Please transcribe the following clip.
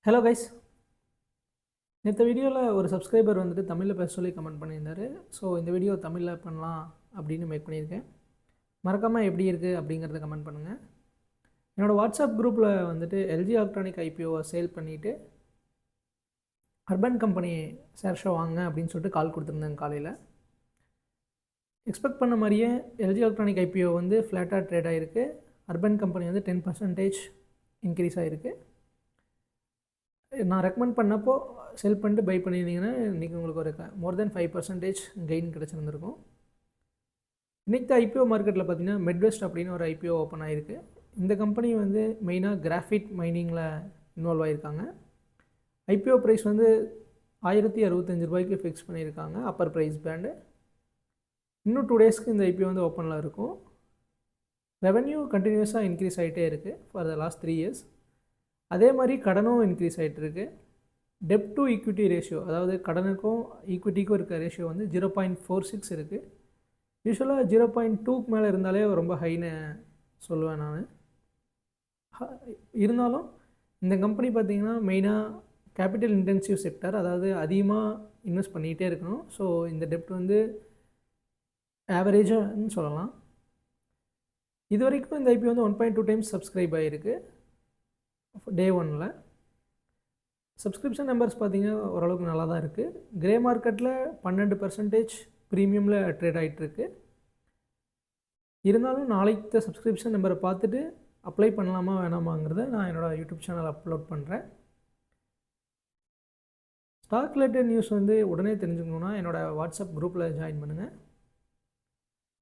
Hello guys. நேற்று வீடியோவில் ஒரு சப்ஸ்கிரைபர் வந்துட்டு தமிழில் பேச சொல்லி கமெண்ட் பண்ணியிருந்தார். ஸோ இந்த வீடியோ தமிழில் பண்ணலாம் அப்படின்னு மேக் பண்ணியிருக்கேன். மறக்காமல் எப்படி இருக்குது அப்படிங்கிறத கமெண்ட் பண்ணுங்கள். என்னோடய வாட்ஸ்அப் குரூப்பில் வந்துட்டு எல்ஜி எலக்ட்ரானிக் ஐபிஓவை சேல் பண்ணிவிட்டு அர்பன் கம்பெனி ஷேர் ஷோ வாங்க அப்படின்னு சொல்லிட்டு கால் கொடுத்துருந்தேன் காலையில். எக்ஸ்பெக்ட் பண்ண மாதிரியே எல்ஜி எலக்ட்ரானிக் ஐபிஓ வந்து ஃப்ளாட்டாக ட்ரேட் ஆகிருக்கு. அர்பன் கம்பெனி வந்து 10% இன்க்ரீஸ் ஆகிருக்கு. நான் ரெக்கமெண்ட் பண்ணப்போ செல் பண்ணிட்டு பை பண்ணியிருந்தீங்கன்னா இன்றைக்கி உங்களுக்கு ஒரு மோர் தென் 5% கெயின் கிடச்சிருந்துருக்கும். இன்றைக்கி ஐபிஓ மார்க்கெட்டில் பார்த்திங்கன்னா மெட்வெஸ்ட் அப்படின்னு ஒரு ஐபிஓ ஓப்பன் ஆகிருக்கு. இந்த கம்பெனி வந்து மெயினாக கிராஃபைட் மைனிங்கில் இன்வால்வ் ஆகியிருக்காங்க. ஐபிஓ ப்ரைஸ் வந்து 1065 ரூபாய்க்கு ஃபிக்ஸ் பண்ணியிருக்காங்க, அப்பர் ப்ரைஸ் பேண்டு. இன்னும் 2 டேஸ்க்கு இந்த ஐபிஓ வந்து ஓப்பனில் இருக்கும். ரெவென்யூ கண்டினியூஸாக இன்க்ரீஸ் ஆகிட்டே இருக்குது ஃபார் த லாஸ்ட் 3 இயர்ஸ். அதே மாதிரி கடனும் இன்க்ரீஸ் ஆகிட்டுருக்கு. டெப்ட் டு ஈக்விட்டி ரேஷியோ, அதாவது கடனுக்கும் ஈக்விட்டிக்கும் இருக்க ரேஷியோ வந்து 0.46 இருக்குது. யூஸ்வலாக 0.2க்கு மேலே இருந்தாலே ரொம்ப ஹைன்னு சொல்லுவேன் நான். இருந்தாலும் இந்த கம்பெனி பார்த்திங்கன்னா மெயினாக கேபிட்டல் இன்டென்சிவ் செக்டர், அதாவது அதிகமாக இன்வெஸ்ட் பண்ணிகிட்டே இருக்கணும். ஸோ இந்த டெப்ட் வந்து ஆவரேஜான்னு சொல்லலாம். இது வரைக்கும் இந்த ஐபி வந்து 1.2 டைம்ஸ் சப்ஸ்கிரைப் ஆகிருக்கு டே 1ல். சப்ஸ்கிரிப்ஷன் நம்பர்ஸ் பார்த்திங்கன்னா ஓரளவுக்கு நல்லா தான் இருக்குது. கிரே மார்க்கெட்டில் 12% ப்ரீமியமில் ட்ரேட் ஆகிட்டுருக்கு. இருந்தாலும் நாளைக்கு சப்ஸ்கிரிப்ஷன் நம்பரை பார்த்துட்டு அப்ளை பண்ணலாமா வேணாமாங்கிறத நான் என்னோடய யூடியூப் சேனல் அப்லோட் பண்ணுறேன். ஸ்டாக் ரிலேட்டட் நியூஸ் வந்து உடனே தெரிஞ்சுக்கணுன்னா என்னோடய வாட்ஸ்அப் குரூப்பில் ஜாயின் பண்ணுங்கள்.